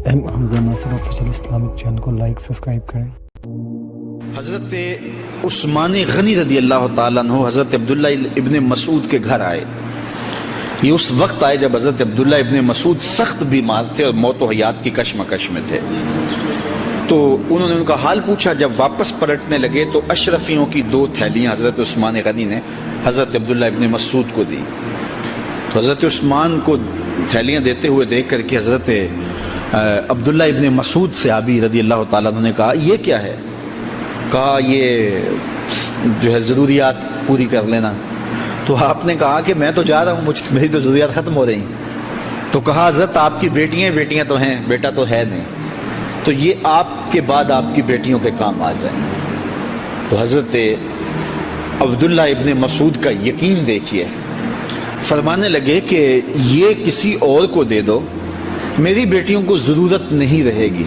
حمزہ ناصر official Islamic channel کو like subscribe کریں۔ حضرت عثمان غنی رضی اللہ تعالیٰ عنہ حضرت عبداللہ ابن مسعود کے گھر آئے۔ یہ اس وقت آئے جب حضرت عبداللہ ابن مسعود سخت بیمار تھے اور موت و حیات کی کشمکش میں تھے۔ تو انہوں نے ان کا حال پوچھا۔ جب واپس پلٹنے لگے تو اشرفیوں کی 2 تھیلیاں حضرت عثمان غنی نے حضرت عبداللہ ابن مسعود کو دی۔ تو حضرت عثمان کو تھیلیاں دیتے ہوئے دیکھ کر کے حضرت عبداللہ ابن مسعود صحابی رضی اللہ تعالیٰ عنہ نے کہا یہ کیا ہے؟ کہا یہ جو ہے ضروریات پوری کر لینا۔ تو آپ نے کہا کہ میں تو جا رہا ہوں، میری تو ضروریات ختم ہو رہی ہیں۔ تو کہا حضرت آپ کی بیٹیاں تو ہیں، بیٹا تو ہے نہیں، تو یہ آپ کے بعد آپ کی بیٹیوں کے کام آ جائیں۔ تو حضرت عبداللہ ابن مسعود کا یقین دیکھیے، فرمانے لگے کہ یہ کسی اور کو دے دو، میری بیٹیوں کو ضرورت نہیں رہے گی،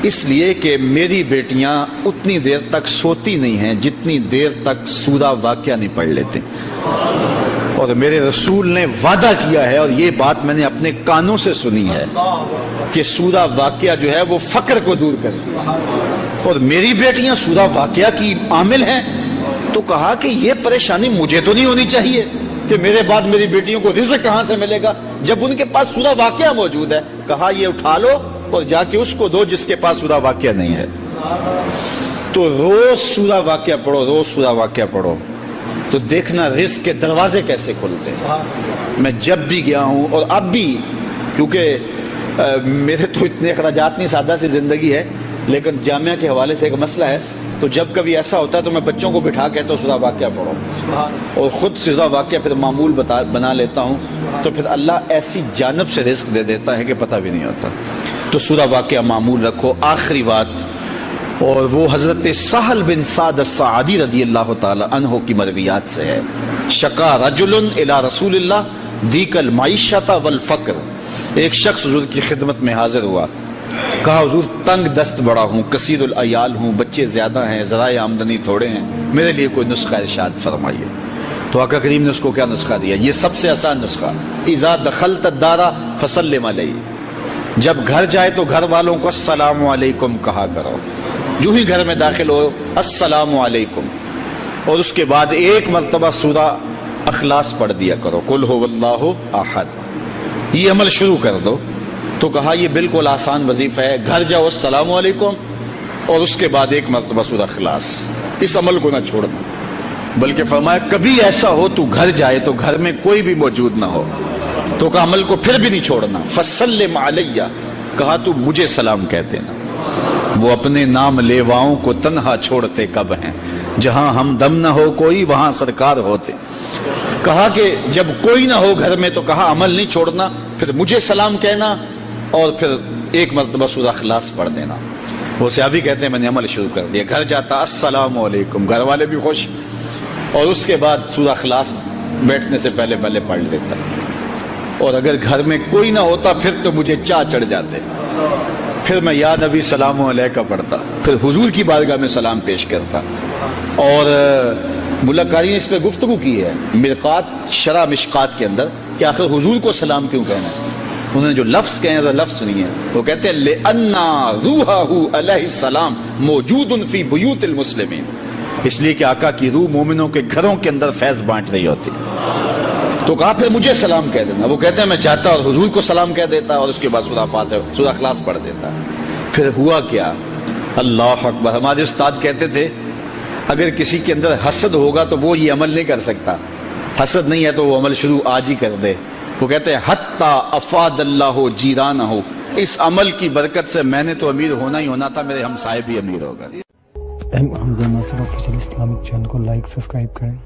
اس لیے کہ میری بیٹیاں اتنی دیر تک سوتی نہیں ہیں جتنی دیر تک سورہ واقعہ نہیں پڑھ لیتے، اور میرے رسول نے وعدہ کیا ہے اور یہ بات میں نے اپنے کانوں سے سنی ہے کہ سورہ واقعہ جو ہے وہ فقر کو دور کرے، اور میری بیٹیاں سورہ واقعہ کی عامل ہیں۔ تو کہا کہ یہ پریشانی مجھے تو نہیں ہونی چاہیے کہ میرے بعد میری بیٹیوں کو رزق کہاں سے ملے گا جب ان کے پاس سورہ واقعہ موجود ہے۔ کہا یہ اٹھا لو اور جا کے اس کو دو جس کے پاس سورہ واقعہ نہیں ہے۔ تو روز سورہ واقعہ پڑھو، روز سورہ واقعہ پڑھو، تو دیکھنا رزق کے دروازے کیسے کھلتے ہیں۔ میں جب بھی گیا ہوں اور اب بھی، کیونکہ میرے تو اتنے اخراجات نہیں، سادہ سی زندگی ہے، لیکن جامعہ کے حوالے سے ایک مسئلہ ہے، تو جب کبھی ایسا ہوتا ہے تو میں بچوں کو بٹھا کہتا ہوں سورہ واقعہ پڑھو، اور خود سورہ واقعہ پھر معمول بنا لیتا ہوں، تو پھر اللہ ایسی جانب سے رزق دے دیتا ہے کہ پتہ بھی نہیں ہوتا۔ تو سورہ واقعہ معمول رکھو۔ آخری بات، اور وہ حضرت سہل بن سعد الساعدی رضی اللہ تعالی عنہ کی مرویات سے ہے۔ شکا رجل الی رسول اللہ دیک المعیشۃ والفقر، ایک شخص حضور کی خدمت میں حاضر ہوا، کہا حضور تنگ دست بڑا ہوں، کثیر العیال ہوں، بچے زیادہ ہیں، ذرائع آمدنی تھوڑے ہیں، میرے لیے کوئی نسخہ ارشاد فرمائیے۔ تو آقا کریم نے اس کو کیا نسخہ دیا؟ یہ سب سے آسان نسخہ، اذا دخلت الدار فسلم علیہ، جب گھر جائے تو گھر والوں کو السلام علیکم کہا کرو، جو ہی گھر میں داخل ہو السلام علیکم، اور اس کے بعد ایک مرتبہ سورہ اخلاص پڑھ دیا کرو، قل هو اللہ احد، یہ عمل شروع کر دو۔ تو کہا یہ بالکل آسان وظیفہ ہے، گھر جاؤ السلام علیکم اور اس کے بعد ایک مرتبہ سورہ اخلاص، اس عمل کو نہ چھوڑنا۔ بلکہ فرمایا کبھی ایسا ہو تو گھر جائے تو گھر میں کوئی بھی موجود نہ ہو، تو کہا عمل کو پھر بھی نہیں چھوڑنا، فسلم علیہ، کہا تو مجھے سلام کہہ دینا، وہ اپنے نام لیواؤں کو تنہا چھوڑتے کب ہیں، جہاں ہم دم نہ ہو کوئی وہاں سرکار ہوتے۔ کہا کہ جب کوئی نہ ہو گھر میں تو کہا عمل نہیں چھوڑنا، پھر مجھے سلام کہنا اور پھر ایک مرتبہ سورہ اخلاص پڑھ دینا۔ وہ صحابی کہتے ہیں میں نے عمل شروع کر دیا، گھر جاتا السلام علیکم، گھر والے بھی خوش، اور اس کے بعد سورہ اخلاص بیٹھنے سے پہلے پڑھ لیتا، اور اگر گھر میں کوئی نہ ہوتا پھر تو مجھے چاہ چڑھ جاتے، پھر میں یا نبی سلام علیکہ پڑھتا، پھر حضور کی بارگاہ میں سلام پیش کرتا۔ اور ملکاری نے اس پہ گفتگو کی ہے مرقات شرح مشکات کے اندر کہ آخر حضور کو سلام کیوں کہنا ہے۔ انہوں نے جو لفظ کہے ہیں لفظ سنیے، وہ کہتے ہیں لِأَنَّا رُوحَهُ علیہ السلام موجود فی بیوت المسلمین، اس لیے کہ آقا کی روح مومنوں کے گھروں کے اندر فیض بانٹ رہی ہوتی۔ تو کہا پھر مجھے سلام کہہ دینا، وہ کہتے ہیں میں چاہتا اور حضور کو سلام کہہ دیتا اور اس کے بعد سورہ فاتحہ سورہ اخلاص پڑھ دیتا۔ پھر ہوا کیا؟ اللہ اکبر، ہمارے استاد کہتے تھے اگر کسی کے اندر حسد ہوگا تو وہ یہ عمل نہیں کر سکتا، حسد نہیں ہے تو وہ عمل شروع آج ہی کر دے۔ وہ کہتے ہیں حتی افاد اللہ جیرانہ، اس عمل کی برکت سے میں نے تو امیر ہونا ہی ہونا تھا، میرے ہمسائے بھی امیر ہو گئے۔ حمزہ ناصر آفیشیل اسلامک چینل کو لائک سبسکرائب کریں۔